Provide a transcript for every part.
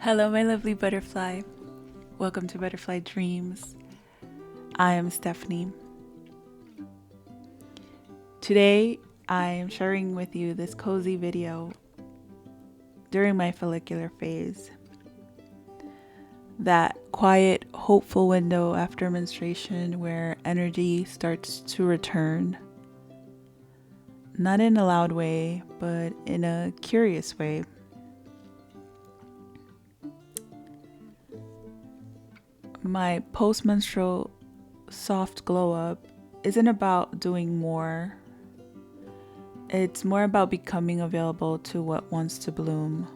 Hello, my lovely butterfly. Welcome to Butterfly Dreams. I am Stephanie. Today, I am sharing with you this cozy video during my follicular phase. That quiet, hopeful window after menstruation where energy starts to return. Not in a loud way, but in a curious way. My post-menstrual soft glow up isn't about doing more. It's more about becoming available to what wants to bloom.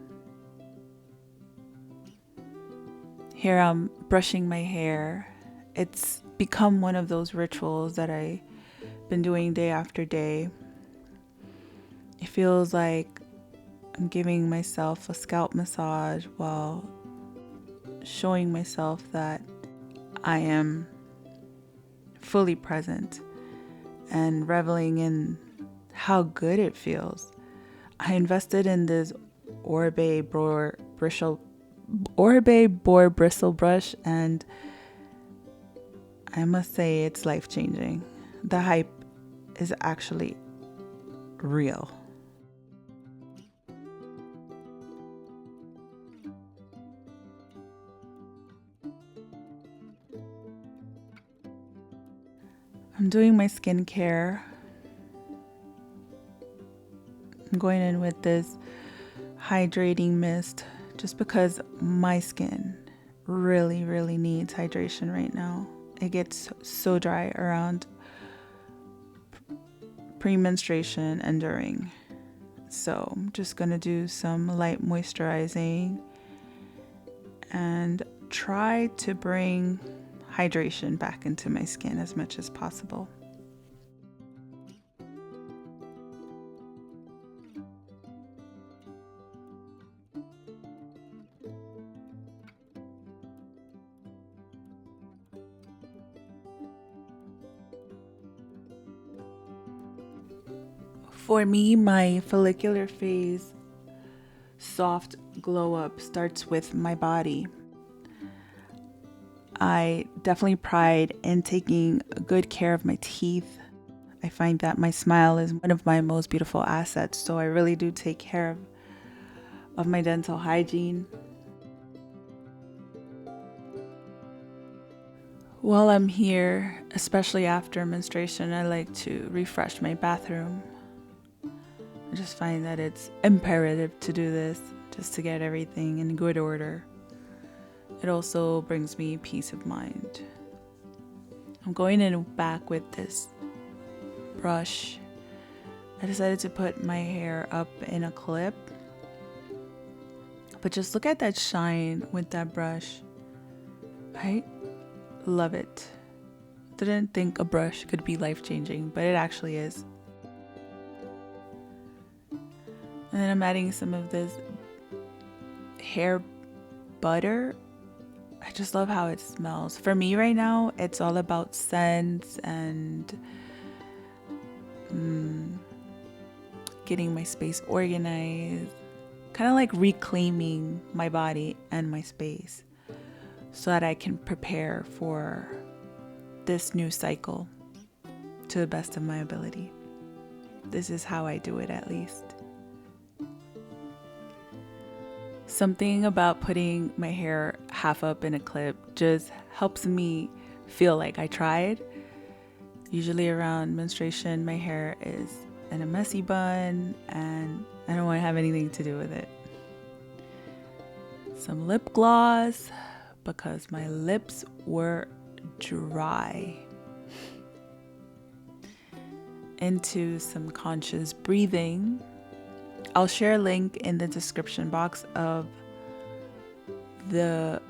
Here I'm brushing my hair. It's become one of those rituals that I've been doing day after day. It feels like I'm giving myself a scalp massage while showing myself that I am fully present and reveling in how good it feels. I invested in this Orbe Boar Bristle Brush, and I must say it's life-changing. The hype is actually real. I'm doing my skincare. I'm going in with this hydrating mist just because my skin really needs hydration right now. It gets so dry around pre-menstruation and during. So I'm just gonna do some light moisturizing and try to bring hydration back into my skin as much as possible. For me, my follicular phase soft glow up starts with my body. I definitely pride in taking good care of my teeth. I find that my smile is one of my most beautiful assets, so I really do take care of my dental hygiene. While I'm here, especially after menstruation, I like to refresh my bathroom. I just find that it's imperative to do this just to get everything in good order. It also brings me peace of mind. I'm going in back with this brush. I decided to put my hair up in a clip. But just look at that shine with that brush. I love it. Didn't think a brush could be life-changing, but it actually is. And then I'm adding some of this hair butter. I just love how it smells. For me right now, it's all about scents and getting my space organized. Kind of like reclaiming my body and my space so that I can prepare for this new cycle to the best of my ability. This is how I do it, at least. Something about putting my hair half up in a clip just helps me feel like I tried. Usually around menstruation, my hair is in a messy bun and I don't want to have anything to do with it. Some lip gloss because my lips were dry. Into some conscious breathing. I'll share a link in the description box of the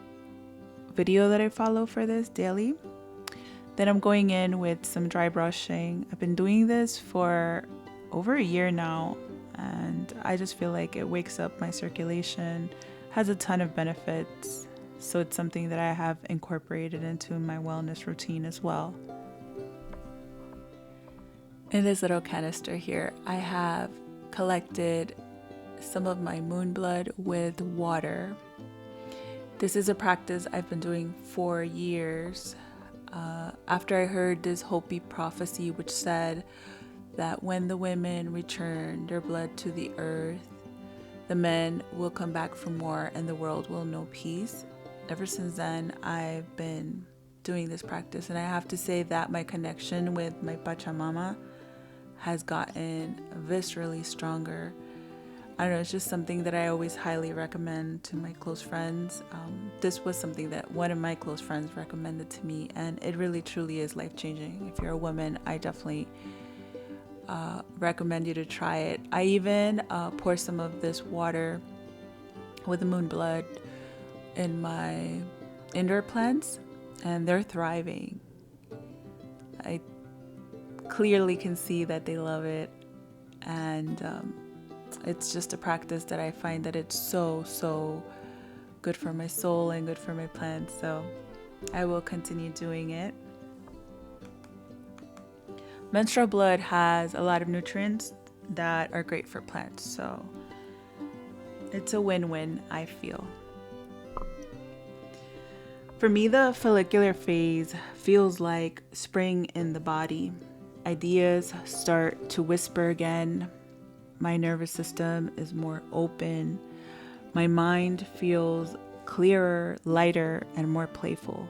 video that I follow for this daily. Then I'm going in with some dry brushing. I've been doing this for over a year now, and I just feel like it wakes up my circulation, has a ton of benefits. So it's something that I have incorporated into my wellness routine as well. In this little canister here, I have collected some of my moon blood with water. This is a practice I've been doing for years. After I heard this Hopi prophecy, which said that when the women return their blood to the earth, the men will come back for more and the world will know peace. Ever since then, I've been doing this practice, and I have to say that my connection with my Pachamama has gotten viscerally stronger. I don't know, it's just something that I always highly recommend to my close friends. This was something that one of my close friends recommended to me, and it really truly is life-changing. If you're a woman, I definitely recommend you to try it. I even pour some of this water with the moon blood in my indoor plants, and they're thriving. I clearly can see that they love it, and it's just a practice that I find that it's so good for my soul and good for my plants, so I will continue doing it. Menstrual blood has a lot of nutrients that are great for plants, so it's a win-win, I feel. For me, the follicular phase feels like spring in the body. Ideas start to whisper again. My nervous system is more open. My mind feels clearer, lighter, and more playful.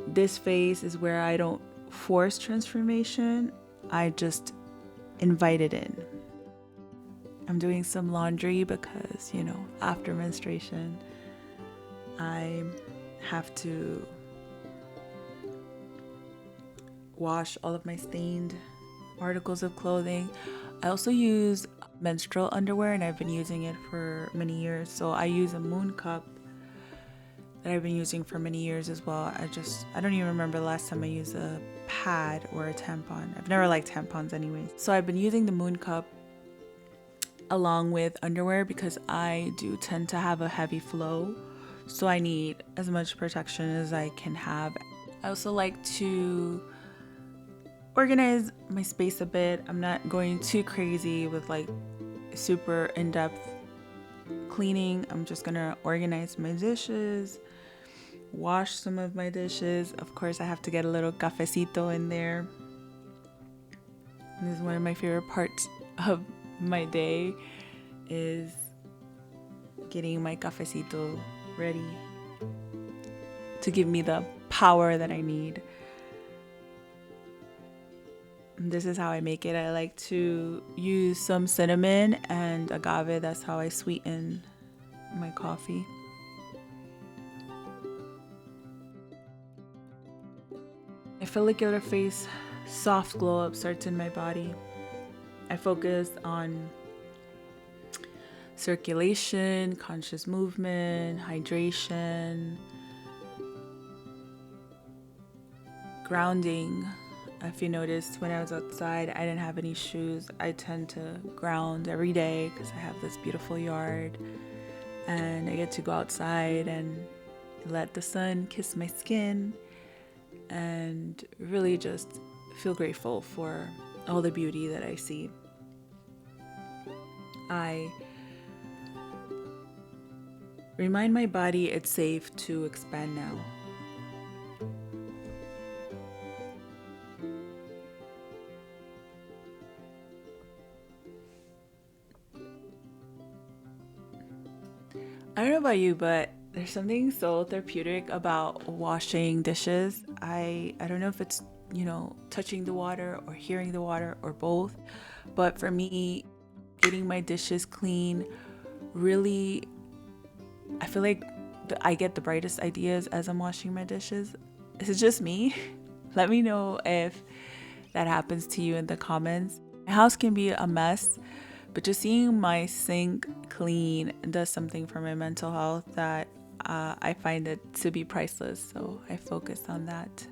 This phase is where I don't force transformation, I just invite it in. I'm doing some laundry because, after menstruation, I have to wash all of my stained articles of clothing. I also use menstrual underwear, and I've been using it for many years. So I use a moon cup that I've been using for many years as well. I don't even remember the last time I used a pad or a tampon. I've never liked tampons anyway. So I've been using the moon cup along with underwear because I do tend to have a heavy flow. So I need as much protection as I can have. I also like to organize my space a bit. I'm not going too crazy with like super in-depth cleaning. I'm just gonna organize my dishes, wash some of my dishes. Of course, I have to get a little cafecito in there. This is one of my favorite parts of my day, is getting my cafecito ready to give me the power that I need. This is how I make it. I like to use some cinnamon and agave. That's how I sweeten my coffee. My follicular phase, soft glow up starts in my body. I focus on circulation, conscious movement, hydration, grounding. If you noticed, when I was outside, I didn't have any shoes. I tend to ground every day because I have this beautiful yard, and I get to go outside and let the sun kiss my skin and really just feel grateful for all the beauty that I see. I remind my body it's safe to expand now. I don't know about you, but there's something so therapeutic about washing dishes. I don't know if it's, touching the water or hearing the water or both, but for me, getting my dishes clean, really, I feel like I get the brightest ideas as I'm washing my dishes. Is it just me? Let me know if that happens to you in the comments. My house can be a mess, but just seeing my sink clean does something for my mental health that I find it to be priceless. So I focus on that.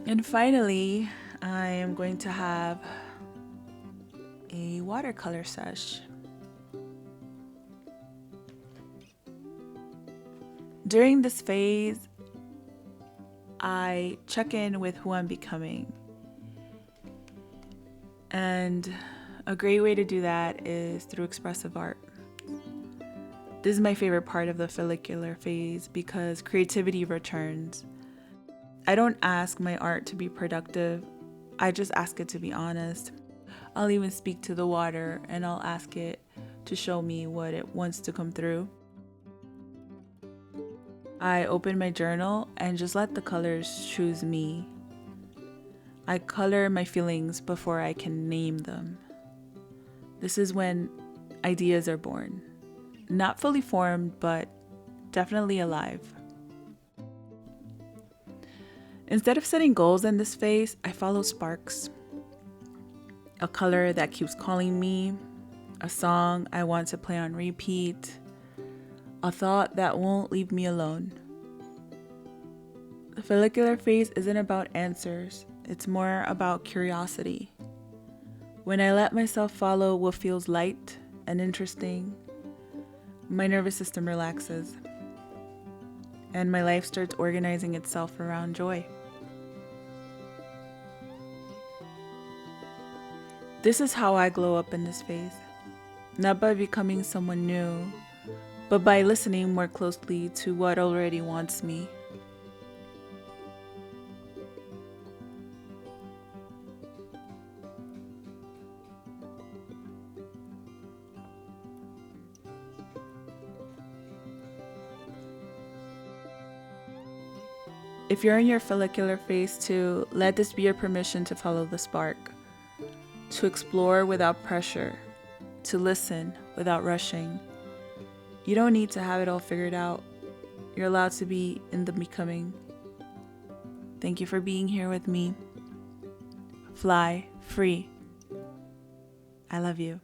And finally, I am going to have a watercolor sesh. During this phase, I check in with who I'm becoming. And a great way to do that is through expressive art. This is my favorite part of the follicular phase because creativity returns. I don't ask my art to be productive, I just ask it to be honest. I'll even speak to the water and I'll ask it to show me what it wants to come through. I open my journal and just let the colors choose me. I color my feelings before I can name them. This is when ideas are born. Not fully formed, but definitely alive. Instead of setting goals in this phase, I follow sparks. A color that keeps calling me, a song I want to play on repeat, a thought that won't leave me alone. The follicular phase isn't about answers, it's more about curiosity. When I let myself follow what feels light and interesting, my nervous system relaxes, and my life starts organizing itself around joy. This is how I glow up in this phase, not by becoming someone new, but by listening more closely to what already wants me. If you're in your follicular phase too, let this be your permission to follow the spark, to explore without pressure, to listen without rushing. You don't need to have it all figured out. You're allowed to be in the becoming. Thank you for being here with me. Fly free. I love you.